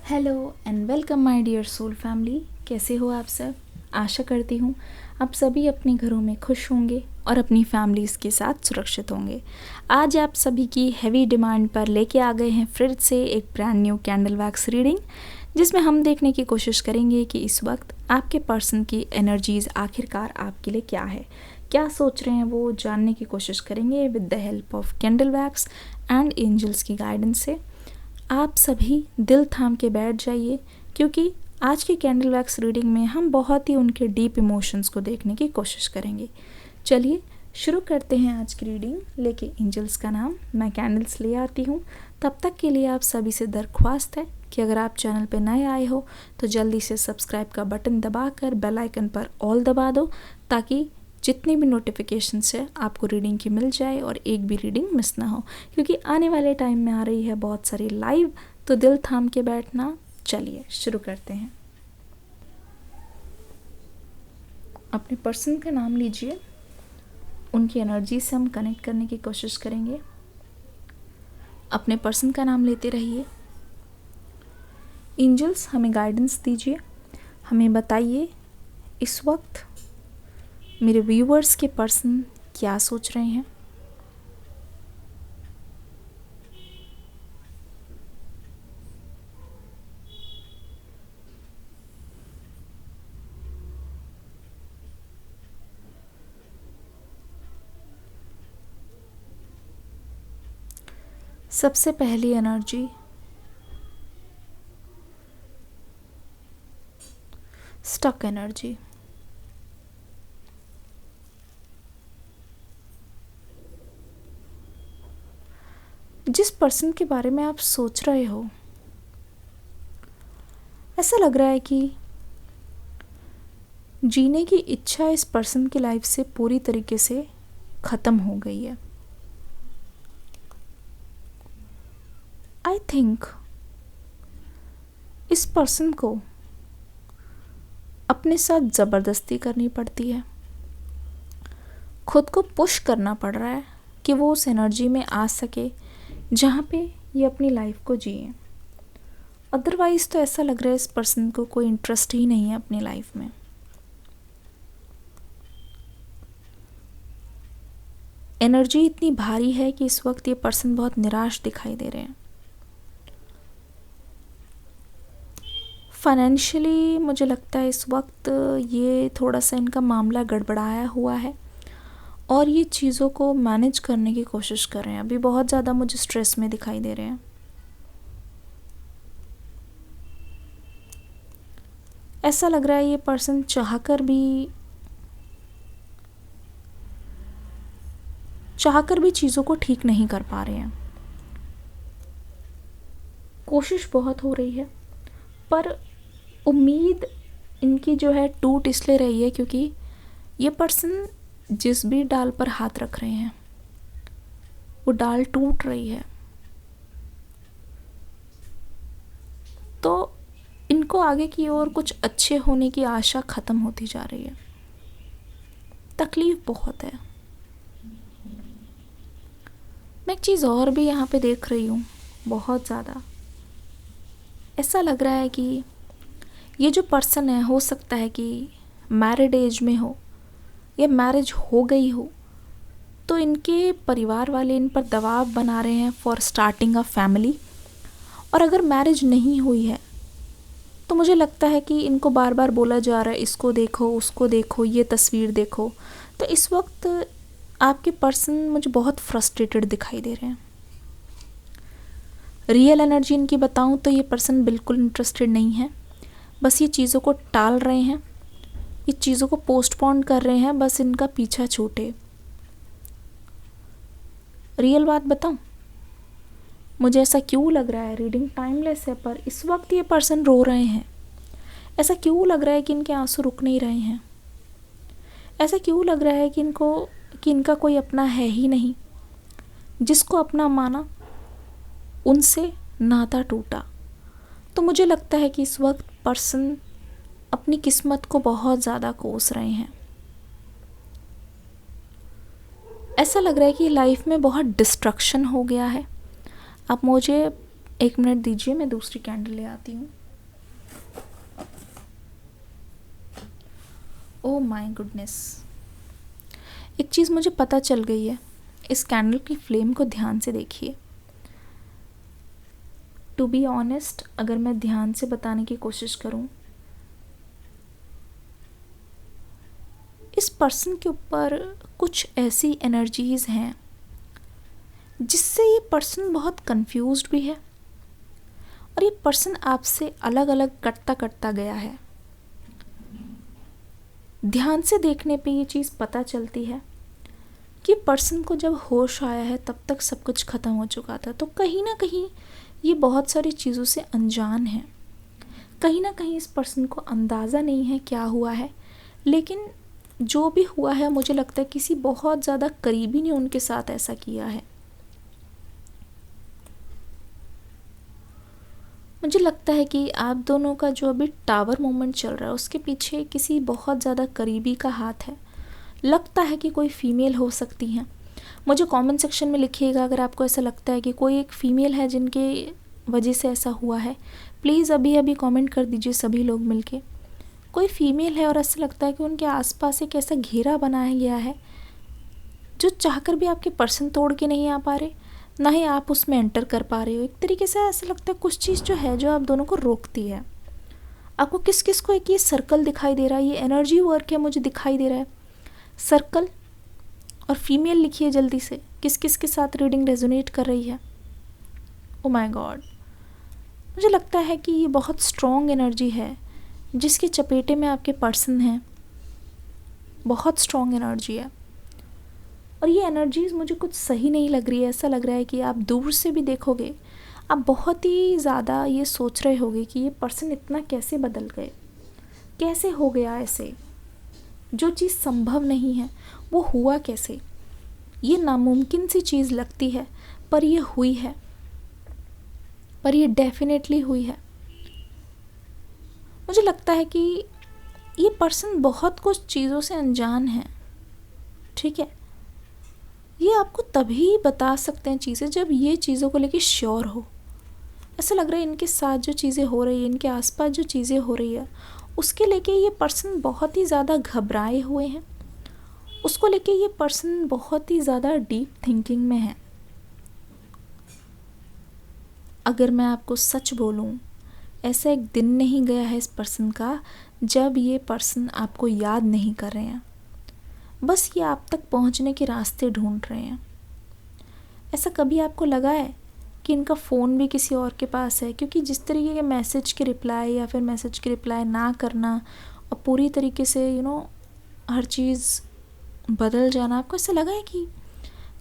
Hello and welcome my dear soul family. कैसे हो आप सब? आशा करती हूँ आप सभी अपने घरों में खुश होंगे और अपनी फैमिलीज़ के साथ सुरक्षित होंगे। आज आप सभी की हैवी डिमांड पर लेके आ गए हैं फिर से एक brand new candle wax reading, जिसमें हम देखने की कोशिश करेंगे कि इस वक्त आपके पर्सन की एनर्जीज़ आखिरकार आपके लिए क्या है, क्या सोच रहे हैं, वो जानने की कोशिश करेंगे with the help of candle wax and angels की गाइडेंस से। आप सभी दिल थाम के बैठ जाइए, क्योंकि आज की कैंडल वैक्स रीडिंग में हम बहुत ही उनके डीप इमोशंस को देखने की कोशिश करेंगे। चलिए शुरू करते हैं आज की रीडिंग लेके एंजल्स का नाम। मैं कैंडल्स ले आती हूँ। तब तक के लिए आप सभी से दरख्वास्त है कि अगर आप चैनल पर नए आए हो तो जल्दी से सब्सक्राइब का बटन दबाकर बेल आइकन पर ऑल दबा दो, ताकि जितनी भी नोटिफिकेशंस है आपको रीडिंग की मिल जाए और एक भी रीडिंग मिस ना हो, क्योंकि आने वाले टाइम में आ रही है बहुत सारी लाइव। तो दिल थाम के बैठना। चलिए शुरू करते हैं। अपने पर्सन का नाम लीजिए, उनकी एनर्जी से हम कनेक्ट करने की कोशिश करेंगे। अपने पर्सन का नाम लेते रहिए। एंजल्स हमें गाइडेंस दीजिए, हमें बताइए इस वक्त मेरे व्यूवर्स के पर्सन क्या सोच रहे हैं। सबसे पहली एनर्जी स्टक एनर्जी। जिस पर्सन के बारे में आप सोच रहे हो, ऐसा लग रहा है कि जीने की इच्छा इस पर्सन की लाइफ से पूरी तरीके से ख़त्म हो गई है। आई थिंक इस पर्सन को अपने साथ ज़बरदस्ती करनी पड़ती है, खुद को पुश करना पड़ रहा है कि वो उस एनर्जी में आ सके जहाँ पे ये अपनी लाइफ को जिए। अदरवाइज़ तो ऐसा लग रहा है इस पर्सन को कोई इंटरेस्ट ही नहीं है अपनी लाइफ में। एनर्जी इतनी भारी है कि इस वक्त ये पर्सन बहुत निराश दिखाई दे रहे हैं। फाइनेंशियली मुझे लगता है इस वक्त ये थोड़ा सा इनका मामला गड़बड़ाया हुआ है और ये चीज़ों को मैनेज करने की कोशिश कर रहे हैं। अभी बहुत ज़्यादा मुझे स्ट्रेस में दिखाई दे रहे हैं। ऐसा लग रहा है ये पर्सन चाहकर भी चीज़ों को ठीक नहीं कर पा रहे हैं। कोशिश बहुत हो रही है, पर उम्मीद इनकी जो है टूट इसलिए रही है क्योंकि ये पर्सन जिस भी डाल पर हाथ रख रहे हैं वो डाल टूट रही है। तो इनको आगे की ओर कुछ अच्छे होने की आशा ख़त्म होती जा रही है। तकलीफ़ बहुत है। मैं एक चीज़ और भी यहाँ पे देख रही हूँ, बहुत ज़्यादा ऐसा लग रहा है कि ये जो पर्सन है, हो सकता है कि मैरिड एज में हो या मैरिज हो गई हो, तो इनके परिवार वाले इन पर दबाव बना रहे हैं फॉर स्टार्टिंग अ फैमिली। और अगर मैरिज नहीं हुई है तो मुझे लगता है कि इनको बार बार बोला जा रहा है इसको देखो, उसको देखो, ये तस्वीर देखो। तो इस वक्त आपके पर्सन मुझे बहुत फ्रस्ट्रेटेड दिखाई दे रहे हैं। रियल एनर्जी इनकी बताऊं तो ये पर्सन बिल्कुल इंटरेस्टेड नहीं है, बस ये चीज़ों को टाल रहे हैं, ये चीज़ों को पोस्टपोन कर रहे हैं, बस इनका पीछा छूटे। रियल बात बताऊं, मुझे ऐसा क्यों लग रहा है, रीडिंग टाइमलेस है पर इस वक्त ये पर्सन रो रहे हैं। ऐसा क्यों लग रहा है कि इनके आंसू रुक नहीं रहे हैं। ऐसा क्यों लग रहा है कि इनका कोई अपना है ही नहीं। जिसको अपना माना उनसे नाता टूटा। तो मुझे लगता है कि इस वक्त पर्सन अपनी किस्मत को बहुत ज़्यादा कोस रहे हैं। ऐसा लग रहा है कि लाइफ में बहुत डिस्ट्रक्शन हो गया है। आप मुझे एक मिनट दीजिए, मैं दूसरी कैंडल ले आती हूँ। ओह माय गुडनेस, एक चीज़ मुझे पता चल गई है। इस कैंडल की फ्लेम को ध्यान से देखिए। टू बी ऑनेस्ट, अगर मैं ध्यान से बताने की कोशिश करूँ, इस पर्सन के ऊपर कुछ ऐसी एनर्जीज़ हैं जिससे ये पर्सन बहुत कंफ्यूज्ड भी है और ये पर्सन आपसे अलग अलग कटता कटता गया है। ध्यान से देखने पे ये चीज़ पता चलती है कि पर्सन को जब होश आया है तब तक सब कुछ ख़त्म हो चुका था। तो कहीं ना कहीं ये बहुत सारी चीज़ों से अनजान है। कहीं ना कहीं इस पर्सन को अंदाज़ा नहीं है क्या हुआ है, लेकिन जो भी हुआ है मुझे लगता है किसी बहुत ज़्यादा करीबी ने उनके साथ ऐसा किया है। मुझे लगता है कि आप दोनों का जो अभी टावर मोमेंट चल रहा है उसके पीछे किसी बहुत ज़्यादा करीबी का हाथ है। लगता है कि कोई फीमेल हो सकती हैं। मुझे कमेंट सेक्शन में लिखिएगा अगर आपको ऐसा लगता है कि कोई एक फ़ीमेल है जिनके वजह से ऐसा हुआ है। प्लीज़ अभी अभी कमेंट कर दीजिए सभी लोग मिलके। कोई फीमेल है और ऐसा लगता है कि उनके आसपास एक ऐसा घेरा बनाया गया है जो चाहकर भी आपके पर्सन तोड़ के नहीं आ पा रहे, ना ही आप उसमें एंटर कर पा रहे हो। एक तरीके से ऐसा लगता है कुछ चीज़ जो है जो आप दोनों को रोकती है। आपको किस किस को एक ये सर्कल दिखाई दे रहा है, ये एनर्जी वर्क है मुझे दिखाई दे रहा है। सर्कल और फीमेल लिखिए जल्दी से, किस किस के साथ रीडिंग रेजोनेट कर रही है। ओ माय गॉड, मुझे लगता है कि ये बहुत स्ट्रॉन्ग एनर्जी है जिसके चपेटे में आपके पर्सन हैं। बहुत स्ट्रॉन्ग एनर्जी है और ये एनर्जीज़ मुझे कुछ सही नहीं लग रही है। ऐसा लग रहा है कि आप दूर से भी देखोगे, आप बहुत ही ज़्यादा ये सोच रहे होगे कि ये पर्सन इतना कैसे बदल गए, कैसे हो गया ऐसे। जो चीज़ संभव नहीं है वो हुआ कैसे। ये नामुमकिन सी चीज़ लगती है पर ये हुई है, पर ये डेफिनेटली हुई है। मुझे लगता है कि ये पर्सन बहुत कुछ चीज़ों से अनजान है, ठीक है। ये आपको तभी बता सकते हैं चीज़ें जब ये चीज़ों को लेके श्योर हो। ऐसा लग रहा है इनके साथ जो चीज़ें हो रही है, इनके आसपास जो चीज़ें हो रही है, उसके लेके ये पर्सन बहुत ही ज़्यादा घबराए हुए हैं। उसको लेके ये पर्सन बहुत ही ज़्यादा डीप थिंकिंग में है। अगर मैं आपको सच बोलूं, ऐसा एक दिन नहीं गया है इस पर्सन का जब ये पर्सन आपको याद नहीं कर रहे हैं, बस ये आप तक पहुंचने के रास्ते ढूंढ रहे हैं। ऐसा कभी आपको लगा है कि इनका फ़ोन भी किसी और के पास है? क्योंकि जिस तरीके के मैसेज के रिप्लाई या फिर मैसेज के रिप्लाई ना करना और पूरी तरीके से हर चीज़ बदल जाना, आपको ऐसा लगा है कि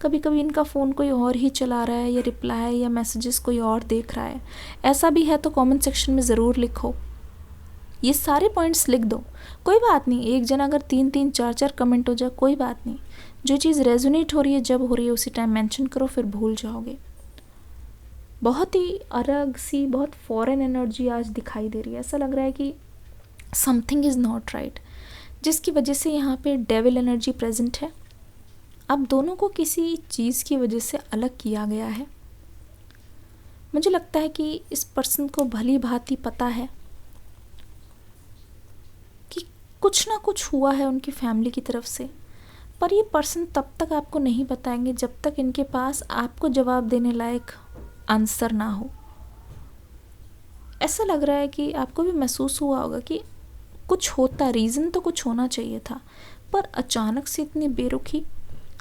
कभी कभी इनका फ़ोन कोई और ही चला रहा है या रिप्लाई या मैसेजेस कोई और देख रहा है? ऐसा भी है तो कमेंट सेक्शन में ज़रूर लिखो। ये सारे पॉइंट्स लिख दो, कोई बात नहीं। एक जन अगर 3-3 4-4 कमेंट हो जाए कोई बात नहीं। जो चीज़ रेजोनेट हो रही है जब हो रही है उसी टाइम मेंशन करो, फिर भूल जाओगे। बहुत ही अलग सी, बहुत फॉरेन एनर्जी आज दिखाई दे रही है। ऐसा लग रहा है कि समथिंग इज़ नॉट राइट, जिसकी वजह से यहाँ पे डेविल एनर्जी प्रेजेंट है। अब दोनों को किसी चीज़ की वजह से अलग किया गया है। मुझे लगता है कि इस पर्सन को भली भांति पता है कि कुछ ना कुछ हुआ है उनकी फैमिली की तरफ से, पर ये पर्सन तब तक आपको नहीं बताएंगे जब तक इनके पास आपको जवाब देने लायक आंसर ना हो। ऐसा लग रहा है कि आपको भी महसूस हुआ होगा कि कुछ होता, रीज़न तो कुछ होना चाहिए था, पर अचानक से इतनी बेरुखी,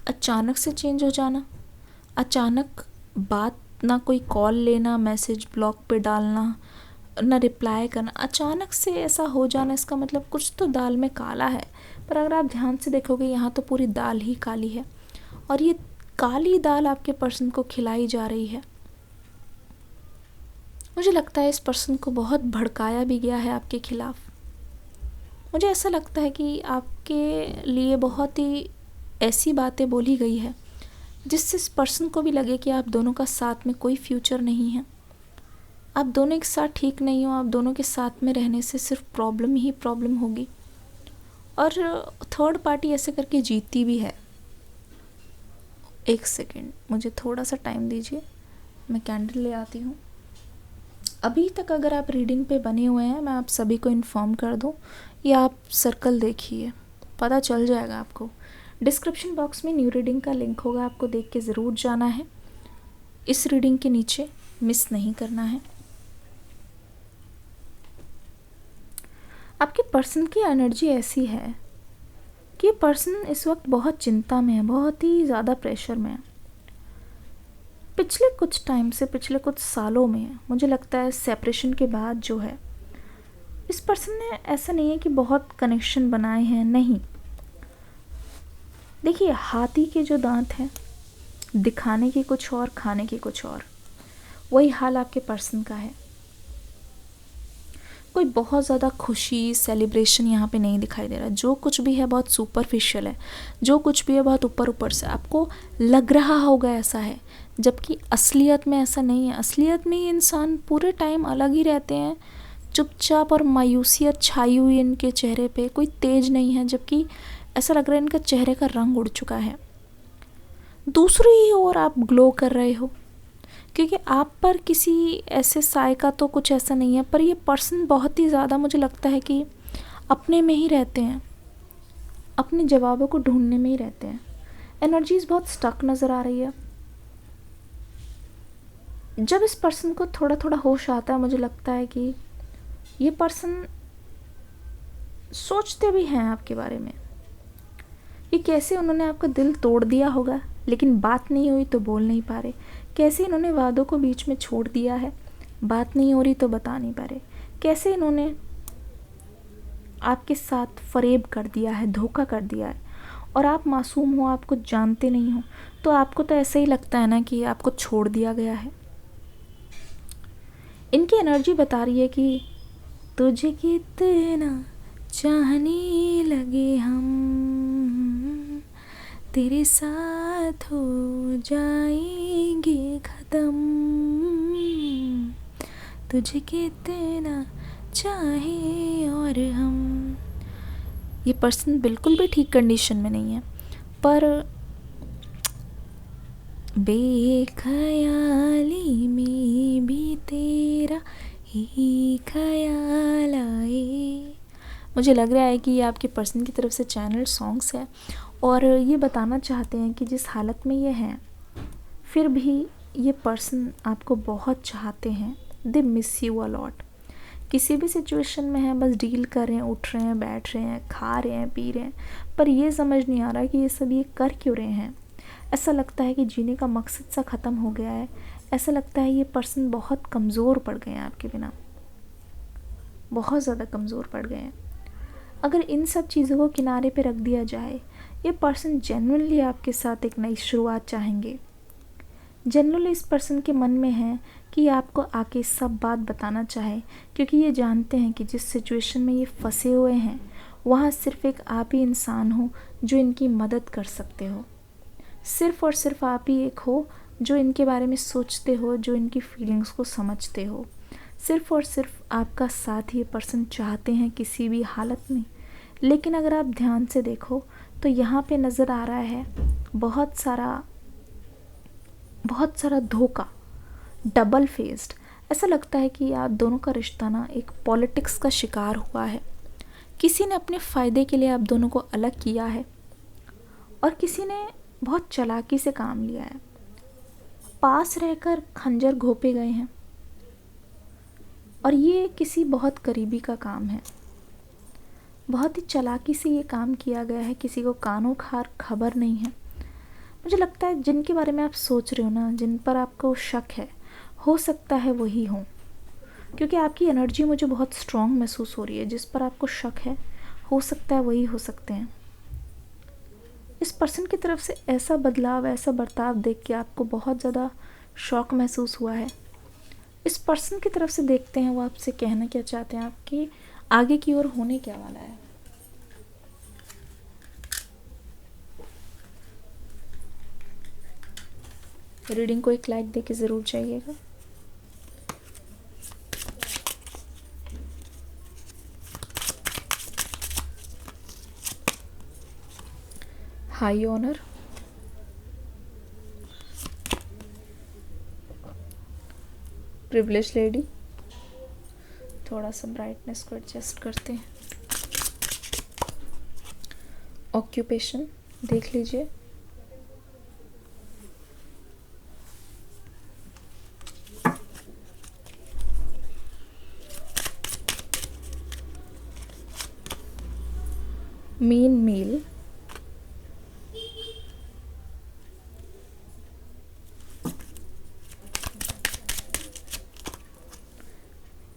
अचानक से चेंज हो जाना, अचानक बात, ना कोई कॉल लेना, मैसेज ब्लॉक पे डालना, ना रिप्लाई करना, अचानक से ऐसा हो जाना। इसका मतलब कुछ तो दाल में काला है। पर अगर आप ध्यान से देखोगे यहाँ तो पूरी दाल ही काली है और ये काली दाल आपके पर्सन को खिलाई जा रही है। मुझे लगता है इस पर्सन को बहुत भड़काया भी गया है आपके खिलाफ। मुझे ऐसा लगता है कि आपके लिए बहुत ही ऐसी बातें बोली गई है जिससे इस पर्सन को भी लगे कि आप दोनों का साथ में कोई फ्यूचर नहीं है, आप दोनों एक साथ ठीक नहीं हो, आप दोनों के साथ में रहने से सिर्फ प्रॉब्लम ही प्रॉब्लम होगी और थर्ड पार्टी ऐसे करके जीतती भी है। एक सेकेंड, मुझे थोड़ा सा टाइम दीजिए, मैं कैंडल ले आती हूँ। अभी तक अगर आप रीडिंग पे बने हुए हैं, मैं आप सभी को इन्फॉर्म कर दूं, या आप सर्कल देखिए, पता चल जाएगा आपको। डिस्क्रिप्शन बॉक्स में न्यू रीडिंग का लिंक होगा, आपको देख के ज़रूर जाना है। इस रीडिंग के नीचे मिस नहीं करना है। आपके पर्सन की एनर्जी ऐसी है कि पर्सन इस वक्त बहुत चिंता में है, बहुत ही ज़्यादा प्रेशर में है। पिछले कुछ टाइम से, पिछले कुछ सालों में मुझे लगता है सेपरेशन के बाद जो है, इस पर्सन ने ऐसा नहीं है कि बहुत कनेक्शन बनाए हैं, नहीं। देखिए, हाथी के जो दांत हैं, दिखाने के कुछ और, खाने के कुछ और, वही हाल आपके पर्सन का है। कोई बहुत ज़्यादा खुशी, सेलिब्रेशन यहाँ पे नहीं दिखाई दे रहा। जो कुछ भी है बहुत सुपरफिशियल है, जो कुछ भी है बहुत ऊपर ऊपर से आपको लग रहा होगा ऐसा है, जबकि असलियत में ऐसा नहीं है। असलियत में ये इंसान पूरे टाइम अलग ही रहते हैं, चुपचाप, और मायूसियत छाई हुई इनके चेहरे पे, कोई तेज नहीं है, जबकि ऐसा लग रहा है इनका चेहरे का रंग उड़ चुका है। दूसरी ओर आप ग्लो कर रहे हो, क्योंकि आप पर किसी ऐसे साय का तो कुछ ऐसा नहीं है, पर ये पर्सन बहुत ही ज़्यादा मुझे लगता है कि अपने में ही रहते हैं, अपने जवाबों को ढूंढने में ही रहते हैं। एनर्जीज बहुत स्टक नज़र आ रही है। जब इस पर्सन को थोड़ा थोड़ा होश आता है, मुझे लगता है कि ये पर्सन सोचते भी हैं आपके बारे में, कि कैसे उन्होंने आपका दिल तोड़ दिया होगा, लेकिन बात नहीं हुई तो बोल नहीं पा रहे। कैसे इन्होंने वादों को बीच में छोड़ दिया है, बात नहीं हो रही तो बता नहीं पा रहे। कैसे इन्होंने आपके साथ फरेब कर दिया है, धोखा कर दिया है, और आप मासूम हो, आप कुछ जानते नहीं हो, तो आपको तो ऐसा ही लगता है ना कि आपको छोड़ दिया गया है। इनकी एनर्जी बता रही है कि तुझे कितना चाहने लगे हम, तेरे साथ हो जाएंगे खत्म, तुझे कितना चाहे और हम। ये पर्सन बिल्कुल भी ठीक कंडीशन में नहीं है, पर बेख्याली में भी तेरा ही ख्याल आए। मुझे लग रहा है कि ये आपके पर्सन की तरफ से चैनल सॉन्ग्स है, और ये बताना चाहते हैं कि जिस हालत में ये हैं, फिर भी ये पर्सन आपको बहुत चाहते हैं। They miss you a lot. किसी भी सिचुएशन में है, बस डील कर रहे हैं, उठ रहे हैं, बैठ रहे हैं, खा रहे हैं, पी रहे हैं, पर ये समझ नहीं आ रहा कि ये सब ये कर क्यों रहे हैं। ऐसा लगता है कि जीने का मकसद सा ख़त्म हो गया है। ऐसा लगता है ये पर्सन बहुत कमज़ोर पड़ गए हैं आपके बिना, बहुत ज़्यादा कमज़ोर पड़ गए हैं। अगर इन सब चीज़ों को किनारे पे रख दिया जाए, ये पर्सन जेन्युइनली आपके साथ एक नई शुरुआत चाहेंगे। जेन्युइनली इस पर्सन के मन में है कि आपको आके सब बात बताना चाहे, क्योंकि ये जानते हैं कि जिस सिचुएशन में ये फंसे हुए हैं, वहाँ सिर्फ एक आप ही इंसान हो जो इनकी मदद कर सकते हो। सिर्फ और सिर्फ आप ही एक हो जो इनके बारे में सोचते हो, जो इनकी फीलिंग्स को समझते हो। सिर्फ और सिर्फ आपका साथ ये पर्सन चाहते हैं किसी भी हालत में। लेकिन अगर आप ध्यान से देखो तो यहाँ पे नज़र आ रहा है बहुत सारा धोखा, डबल फेस्ड। ऐसा लगता है कि आप दोनों का रिश्ता ना एक पॉलिटिक्स का शिकार हुआ है। किसी ने अपने फ़ायदे के लिए आप दोनों को अलग किया है, और किसी ने बहुत चालाकी से काम लिया है। पास रहकर खंजर घोंपे गए हैं, और ये किसी बहुत करीबी का काम है। बहुत ही चालाकी से ये काम किया गया है, किसी को कानों खार खबर नहीं है। मुझे लगता है जिनके बारे में आप सोच रहे हो ना, जिन पर आपको शक है, हो सकता है वही हो, क्योंकि आपकी एनर्जी मुझे बहुत स्ट्रॉन्ग महसूस हो रही है। जिस पर आपको शक है, हो सकता है वही हो सकते हैं। इस पर्सन की तरफ से ऐसा बदलाव, ऐसा बर्ताव देख के आपको बहुत ज़्यादा शौक महसूस हुआ है। इस पर्सन की तरफ से देखते हैं वो आपसे कहना क्या चाहते हैं, आपके आगे की ओर होने क्या वाला है। रीडिंग को एक लाइक देके ज़रूर जाइएगा। हाई ऑनर, प्रिविलेज लेडी, थोड़ा सा ब्राइटनेस को एडजस्ट करते हैं। ऑक्यूपेशन देख लीजिए। मेन मेल,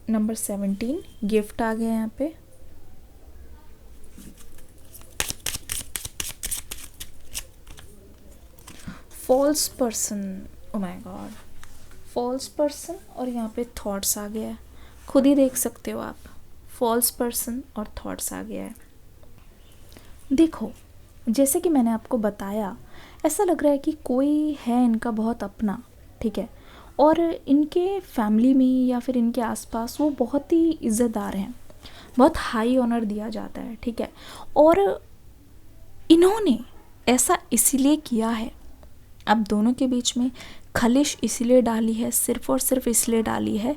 नंबर 17 गिफ्ट आ गया यहाँ पे। False person, oh my God, false person और यहाँ पे थॉट्स आ गया है। खुद ही देख सकते हो आप, फॉल्स पर्सन और थॉट्स आ गया है। देखो जैसे कि मैंने आपको बताया, ऐसा लग रहा है कि कोई है इनका बहुत अपना, ठीक है, और इनके फैमिली में या फिर इनके आसपास वो बहुत ही इज़्ज़तदार हैं, बहुत हाई ऑनर दिया जाता है, ठीक है। और इन्होंने ऐसा इसीलिए किया है, अब दोनों के बीच में खलिश इसीलिए डाली है, सिर्फ़ और सिर्फ इसलिए डाली है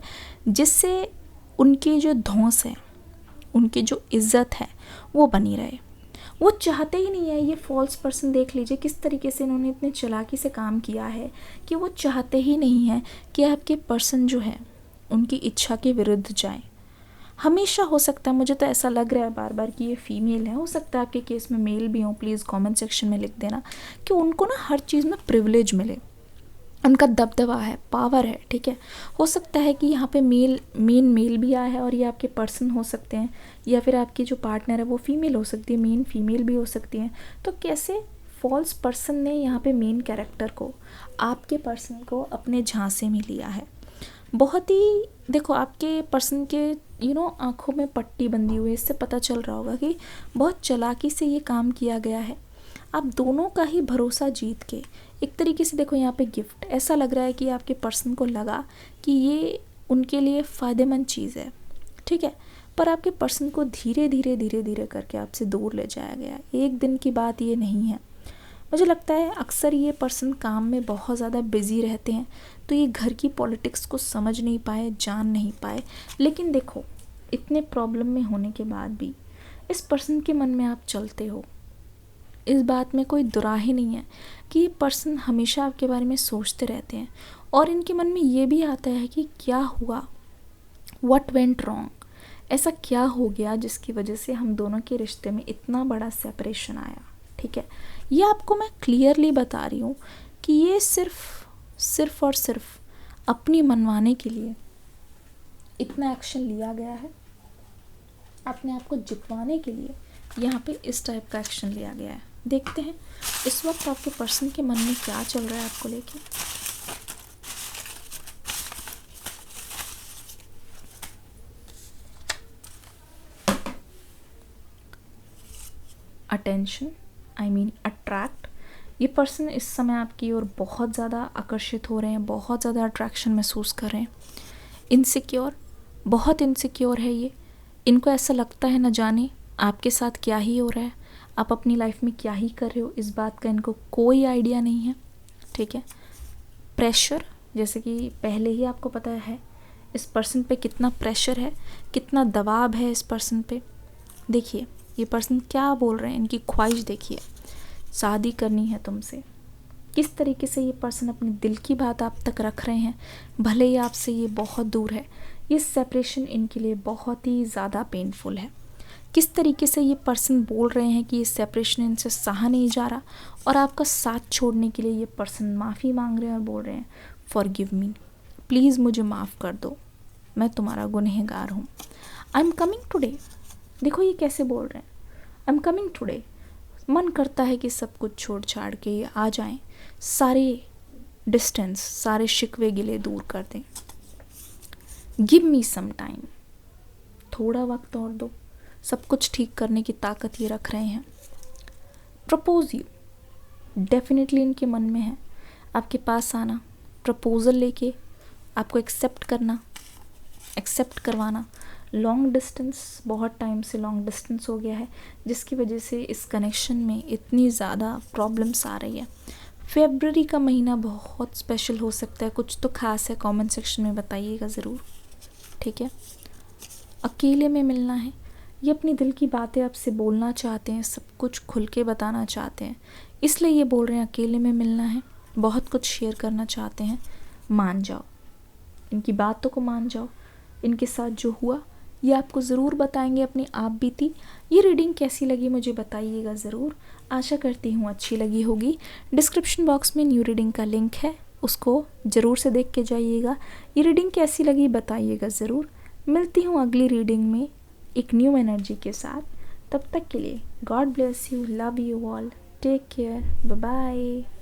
जिससे उनकी जो धौंस है, उनकी जो इज़्ज़त है वो बनी रहे। वो चाहते ही नहीं है, ये फॉल्स पर्सन देख लीजिए किस तरीके से इन्होंने इतने चालाकी से काम किया है कि वो चाहते ही नहीं है कि आपके पर्सन जो है उनकी इच्छा के विरुद्ध जाए। हमेशा हो सकता है, मुझे तो ऐसा लग रहा है बार बार कि ये फीमेल है, हो सकता है आपके केस में मेल भी हो, प्लीज़ कमेंट सेक्शन में लिख देना कि उनको ना हर चीज़ में प्रिविलेज मिले, उनका दबदबा है, पावर है, ठीक है। हो सकता है कि यहाँ पे मेन मेल भी आया है और ये आपके पर्सन हो सकते हैं, या फिर आपकी जो पार्टनर है वो फीमेल हो सकती है, मेन फीमेल भी हो सकती है। तो कैसे फॉल्स पर्सन ने यहाँ पे मेन कैरेक्टर को, आपके पर्सन को अपने झांसे में लिया है। बहुत ही, देखो आपके पर्सन के आँखों में पट्टी बंधी हुई है, इससे पता चल रहा होगा कि बहुत चालाकी से ये काम किया गया है। आप दोनों का ही भरोसा जीत के एक तरीके से, देखो यहाँ पे गिफ्ट, ऐसा लग रहा है कि आपके पर्सन को लगा कि ये उनके लिए फ़ायदेमंद चीज़ है, ठीक है, पर आपके पर्सन को धीरे धीरे धीरे धीरे करके आपसे दूर ले जाया गया। एक दिन की बात ये नहीं है। मुझे लगता है अक्सर ये पर्सन काम में बहुत ज़्यादा बिज़ी रहते हैं, तो ये घर की पॉलिटिक्स को समझ नहीं पाए, जान नहीं पाए। लेकिन देखो इतने प्रॉब्लम में होने के बाद भी इस पर्सन के मन में आप चलते हो, इस बात में कोई दुराहे नहीं है कि ये पर्सन हमेशा आपके बारे में सोचते रहते हैं, और इनके मन में ये भी आता है कि क्या हुआ, व्हाट वेंट रॉन्ग, ऐसा क्या हो गया जिसकी वजह से हम दोनों के रिश्ते में इतना बड़ा सेपरेशन आया, ठीक है। ये आपको मैं क्लियरली बता रही हूँ कि ये सिर्फ और सिर्फ अपनी मनवाने के लिए इतना एक्शन लिया गया है, अपने आप को जितवाने के लिए यहाँ पे इस टाइप का एक्शन लिया गया है। देखते हैं इस वक्त आपके पर्सन के मन में क्या चल रहा है आपको लेके। अटेंशन, आई मीन अट्रैक्ट, ये पर्सन इस समय आपकी ओर बहुत ज़्यादा आकर्षित हो रहे हैं, बहुत ज़्यादा अट्रैक्शन महसूस कर रहे हैं। इनसिक्योर, बहुत इनसिक्योर है ये, इनको ऐसा लगता है न जाने आपके साथ क्या ही हो रहा है, आप अपनी लाइफ में क्या ही कर रहे हो, इस बात का इनको कोई आइडिया नहीं है, ठीक है। प्रेशर, जैसे कि पहले ही आपको पता है इस पर्सन पे कितना प्रेशर है, कितना दबाव है इस पर्सन पे। देखिए ये पर्सन क्या बोल रहे हैं, इनकी ख्वाहिश देखिए, शादी करनी है तुमसे। किस तरीके से ये पर्सन अपने दिल की बात आप तक रख रहे हैं, भले ही आपसे ये बहुत दूर है। ये सेपरेशन इनके लिए बहुत ही ज़्यादा पेनफुल है। किस तरीके से ये पर्सन बोल रहे हैं कि ये सेपरेशन इनसे सहा नहीं जा रहा, और आपका साथ छोड़ने के लिए ये पर्सन माफ़ी मांग रहे हैं और बोल रहे हैं फॉरगिव मी, प्लीज़ मुझे माफ़ कर दो, मैं तुम्हारा गुनहगार हूँ। आई एम कमिंग टुडे, देखो ये कैसे बोल रहे हैं, आई एम कमिंग टुडे। मन करता है कि सब कुछ छोड़ छाड़ के ये आ जाएं, सारे डिस्टेंस, सारे शिकवे गिले दूर कर दें। गिव मी सम टाइम, थोड़ा वक्त और दो, सब कुछ ठीक करने की ताकत ये रख रहे हैं। प्रपोज यू, डेफिनेटली इनके मन में है आपके पास आना, प्रपोज़ल लेके आपको एक्सेप्ट करना, एक्सेप्ट करवाना। लॉन्ग डिस्टेंस, बहुत टाइम से लॉन्ग डिस्टेंस हो गया है, जिसकी वजह से इस कनेक्शन में इतनी ज़्यादा प्रॉब्लम्स आ रही है। फेब्रुअरी का महीना बहुत स्पेशल हो सकता है, कुछ तो ख़ास है, कमेंट सेक्शन में बताइएगा ज़रूर, ठीक है। अकेले में मिलना है। ये अपनी दिल की बातें आपसे बोलना चाहते हैं, सब कुछ खुल के बताना चाहते हैं, इसलिए ये बोल रहे हैं अकेले में मिलना है। बहुत कुछ शेयर करना चाहते हैं। मान जाओ, इनकी बातों को मान जाओ। इनके साथ जो हुआ ये आपको ज़रूर बताएंगे अपनी आप बीती। ये रीडिंग कैसी लगी मुझे बताइएगा ज़रूर। आशा करती हूँ अच्छी लगी होगी। डिस्क्रिप्शन बॉक्स में न्यू रीडिंग का लिंक है, उसको ज़रूर से देख के जाइएगा। ये रीडिंग कैसी लगी बताइएगा ज़रूर। मिलती हूँ अगली रीडिंग में एक न्यू एनर्जी के साथ। तब तक के लिए God bless you, love you all, take care, bye bye.